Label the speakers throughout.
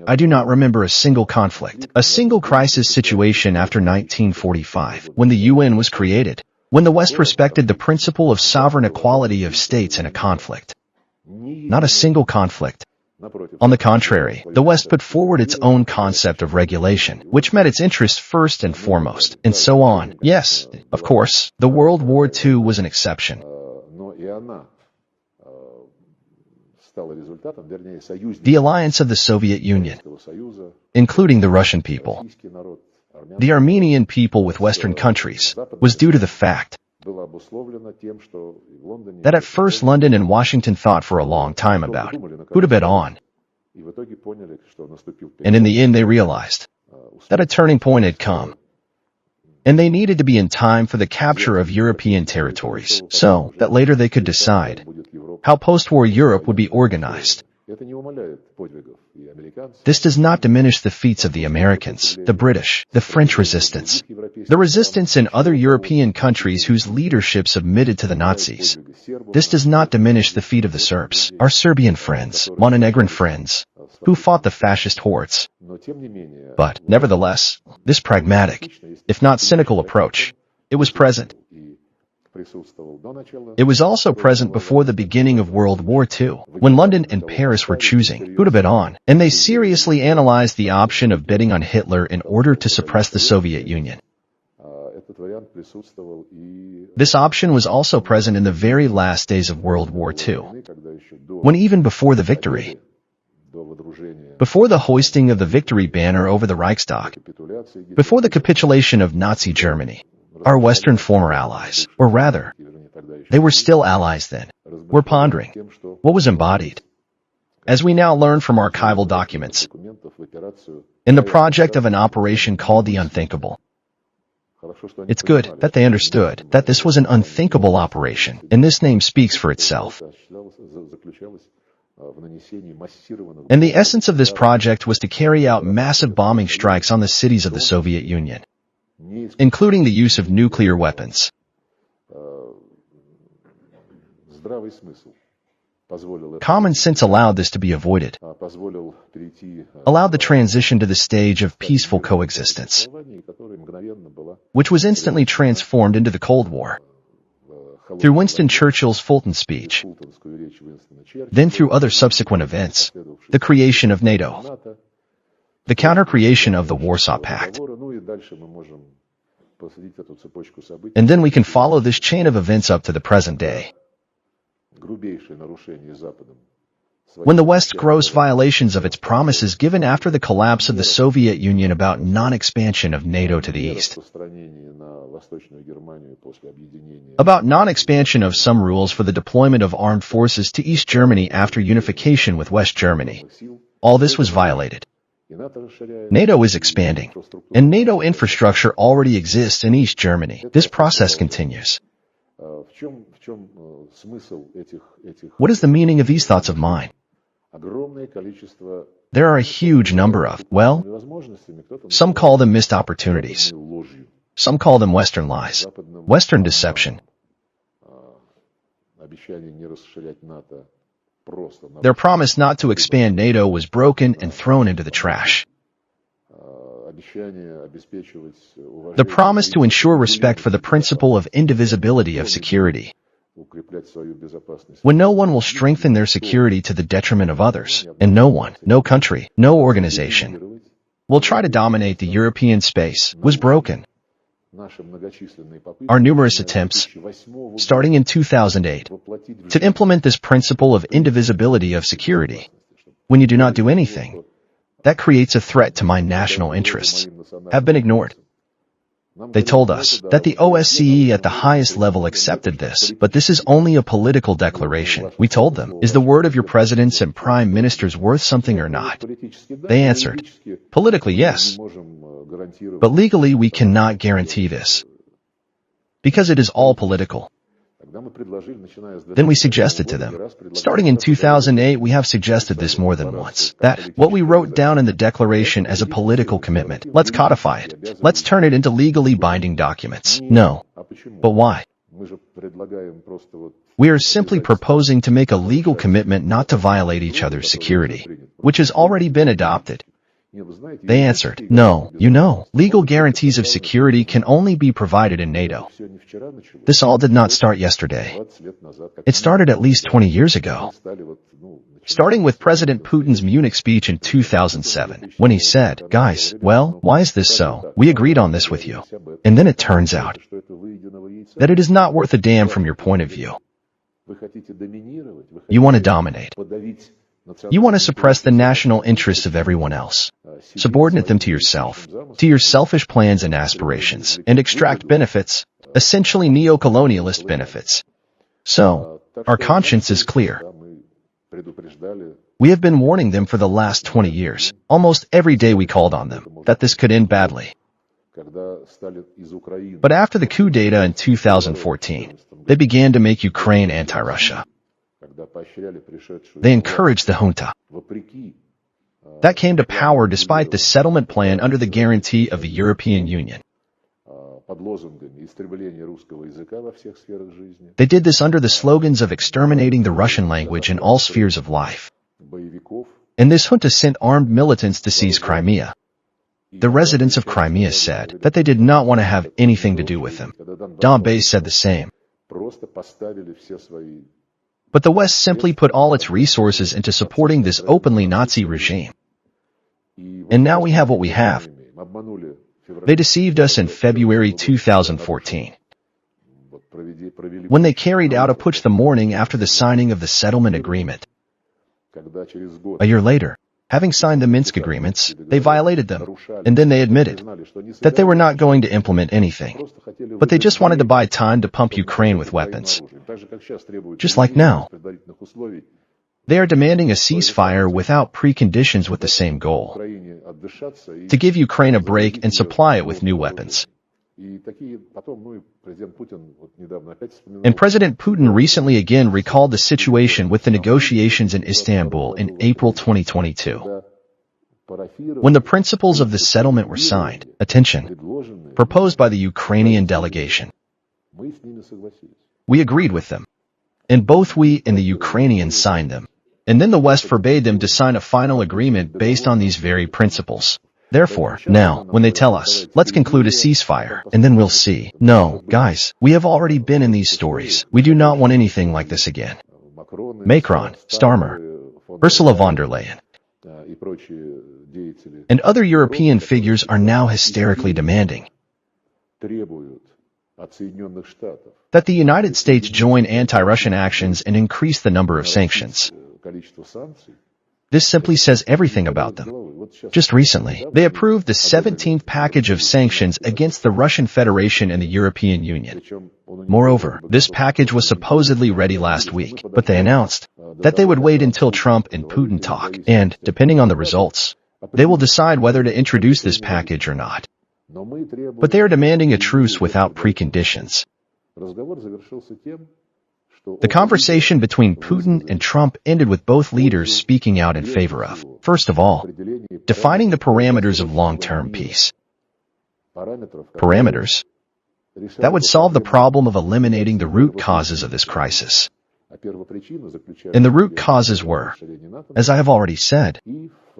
Speaker 1: I do not remember a single conflict, a single crisis situation after 1945, when the UN was created, when the West respected the principle of sovereign equality of states in a conflict. Not a single conflict. On the contrary, the West put forward its own concept of regulation, which met its interests first and foremost, and so on. Yes, of course, the World War II was an exception. The alliance of the Soviet Union, including the Russian people, the Armenian people with Western countries, was due to the fact that at first London and Washington thought for a long time about who to bet on. And in the end they realized that a turning point had come, and they needed to be in time for the capture of European territories, so that later they could decide how post-war Europe would be organized. This does not diminish the feats of the Americans, the British, the French resistance, the resistance in other European countries whose leadership submitted to the Nazis. This does not diminish the feat of the Serbs, our Serbian friends, Montenegrin friends, who fought the fascist hordes. But, nevertheless, this pragmatic, if not cynical approach, it was present. It was also present before the beginning of World War II, when London and Paris were choosing who to bet on, and they seriously analyzed the option of betting on Hitler in order to suppress the Soviet Union. This option was also present in the very last days of World War II, when even before the victory, before the hoisting of the victory banner over the Reichstag, before the capitulation of Nazi Germany, our Western former allies, or rather, they were still allies then, were pondering what was embodied, as we now learn from archival documents, in the project of an operation called the Unthinkable. It's good that they understood that this was an unthinkable operation, and this name speaks for itself. And the essence of this project was to carry out massive bombing strikes on the cities of the Soviet Union, including the use of nuclear weapons. Common sense allowed this to be avoided, allowed the transition to the stage of peaceful coexistence, which was instantly transformed into the Cold War, through Winston Churchill's Fulton speech, then through other subsequent events, the creation of NATO, the counter-creation of the Warsaw Pact. And then we can follow this chain of events up to the present day, when the West's gross violations of its promises given after the collapse of the Soviet Union about non-expansion of NATO to the east, about non-expansion of some rules for the deployment of armed forces to East Germany after unification with West Germany, all this was violated. NATO is expanding, and NATO infrastructure already exists in East Germany. This process continues. What is the meaning of these thoughts of mine? There are a huge number of, well, some call them missed opportunities. Some call them Western lies, Western deception. Their promise not to expand NATO was broken and thrown into the trash. The promise to ensure respect for the principle of indivisibility of security, when no one will strengthen their security to the detriment of others, and no one, no country, no organization will try to dominate the European space, was broken. Our numerous attempts, starting in 2008, to implement this principle of indivisibility of security, when you do not do anything that creates a threat to my national interests, have been ignored. They told us that the OSCE at the highest level accepted this, but this is only a political declaration. We told them, is the word of your presidents and prime ministers worth something or not? They answered, politically, yes. But legally, we cannot guarantee this, because it is all political. Then we suggested to them, starting in 2008, we have suggested this more than once, that what we wrote down in the declaration as a political commitment, let's codify it. Let's turn it into legally binding documents. No. But why? We are simply proposing to make a legal commitment not to violate each other's security, which has already been adopted. They answered, no, legal guarantees of security can only be provided in NATO. This all did not start yesterday. It started at least 20 years ago. Starting with President Putin's Munich speech in 2007, when he said, guys, well, why is this so? We agreed on this with you. And then it turns out that it is not worth a damn from your point of view. You want to dominate. You want to suppress the national interests of everyone else, subordinate them to yourself, to your selfish plans and aspirations, and extract benefits, essentially neo-colonialist benefits. So, our conscience is clear. We have been warning them for the last 20 years. Almost every day we called on them that this could end badly. But after the coup d'etat in 2014, they began to make Ukraine anti-Russia. They encouraged the junta. That came to power despite the settlement plan under the guarantee of the European Union. They did this under the slogans of exterminating the Russian language in all spheres of life. And this junta sent armed militants to seize Crimea. The residents of Crimea said that they did not want to have anything to do with them. Donbass said the same. But the West simply put all its resources into supporting this openly Nazi regime. And now we have what we have. They deceived us in February 2014, when they carried out a putsch the morning after the signing of the settlement agreement. A year later, having signed the Minsk agreements, they violated them, and then they admitted that they were not going to implement anything, but they just wanted to buy time to pump Ukraine with weapons. Just like now, they are demanding a ceasefire without preconditions with the same goal: to give Ukraine a break and supply it with new weapons. And President Putin recently again recalled the situation with the negotiations in Istanbul in April 2022. When the principles of the settlement were signed, attention, proposed by the Ukrainian delegation, we agreed with them. And both we and the Ukrainians signed them. And then the West forbade them to sign a final agreement based on these very principles. Therefore, now, when they tell us, let's conclude a ceasefire, and then we'll see. No, guys, we have already been in these stories. We do not want anything like this again. Macron, Starmer, Ursula von der Leyen, and other European figures are now hysterically demanding that the United States join anti-Russian actions and increase the number of sanctions. This simply says everything about them. Just recently, they approved the 17th package of sanctions against the Russian Federation and the European Union. Moreover, this package was supposedly ready last week, but they announced that they would wait until Trump and Putin talk, and, depending on the results, they will decide whether to introduce this package or not. But they are demanding a truce without preconditions. The conversation between Putin and Trump ended with both leaders speaking out in favor of, first of all, defining the parameters of long-term peace. Parameters that would solve the problem of eliminating the root causes of this crisis. And the root causes were, as I have already said,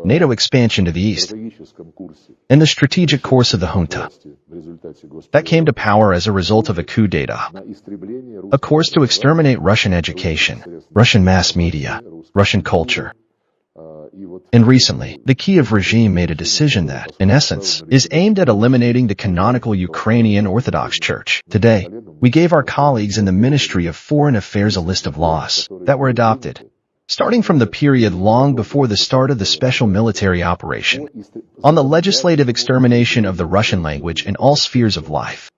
Speaker 1: NATO expansion to the east, and the strategic course of the junta that came to power as a result of a coup d'etat, a course to exterminate Russian education, Russian mass media, Russian culture. And recently, the Kyiv regime made a decision that, in essence, is aimed at eliminating the canonical Ukrainian Orthodox Church. Today, we gave our colleagues in the Ministry of Foreign Affairs a list of laws that were adopted, starting from the period long before the start of the special military operation, on the legislative extermination of the Russian language in all spheres of life.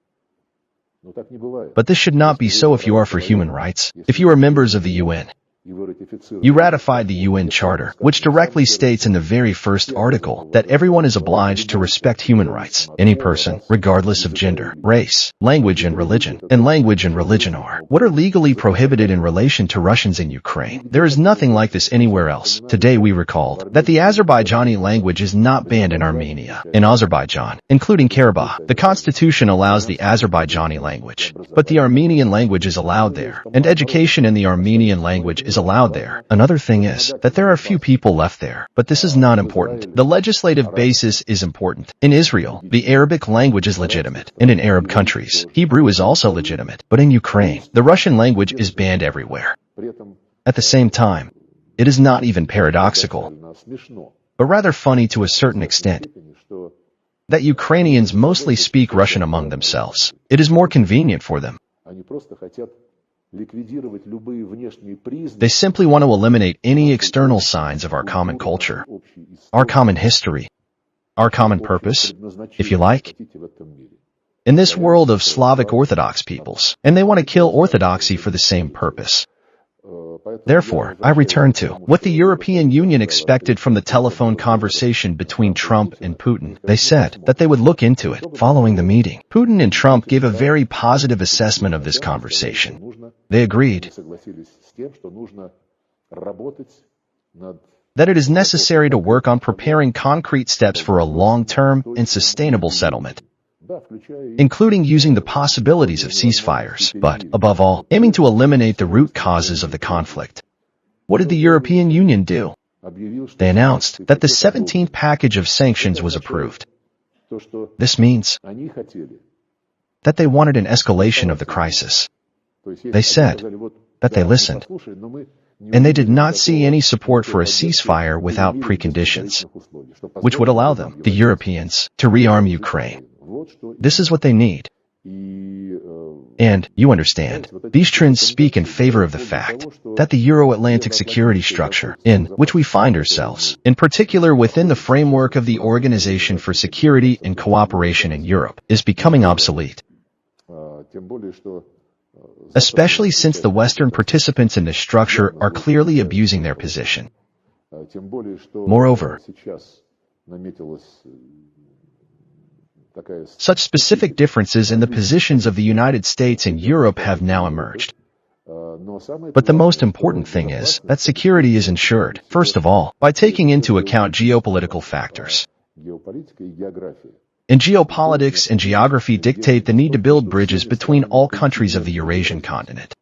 Speaker 1: But this should not be so if you are for human rights, if you are members of the UN, You ratified the UN Charter, which directly states in the very first article that everyone is obliged to respect human rights. Any person, regardless of gender, race, language and religion are what are legally prohibited in relation to Russians in Ukraine. There is nothing like this anywhere else. Today we recalled that the Azerbaijani language is not banned in Armenia. In Azerbaijan, including Karabakh, the constitution allows the Azerbaijani language, but the Armenian language is allowed there, and education in the Armenian language is allowed there. Another thing is that there are few people left there, but this is not important. The legislative basis is important. In Israel, the Arabic language is legitimate, and in Arab countries, Hebrew is also legitimate. But in Ukraine, the Russian language is banned everywhere. At the same time, it is not even paradoxical, but rather funny to a certain extent, that Ukrainians mostly speak Russian among themselves. It is more convenient for them. They simply want to eliminate any external signs of our common culture, our common history, our common purpose, if you like, in this world of Slavic Orthodox peoples, and they want to kill Orthodoxy for the same purpose. Therefore, I return to what the European Union expected from the telephone conversation between Trump and Putin. They said that they would look into it. Following the meeting, Putin and Trump gave a very positive assessment of this conversation. They agreed that it is necessary to work on preparing concrete steps for a long-term and sustainable settlement, including using the possibilities of ceasefires, but, above all, aiming to eliminate the root causes of the conflict. What did the European Union do? They announced that the 17th package of sanctions was approved. This means that they wanted an escalation of the crisis. They said that they listened, and they did not see any support for a ceasefire without preconditions, which would allow them, the Europeans, to rearm Ukraine. This is what they need. And, you understand, these trends speak in favor of the fact that the Euro-Atlantic security structure, in which we find ourselves, in particular within the framework of the Organization for Security and Cooperation in Europe, is becoming obsolete. Especially since the Western participants in this structure are clearly abusing their position. Moreover, such specific differences in the positions of the United States and Europe have now emerged. But the most important thing is that security is ensured, first of all, by taking into account geopolitical factors. And geopolitics and geography dictate the need to build bridges between all countries of the Eurasian continent.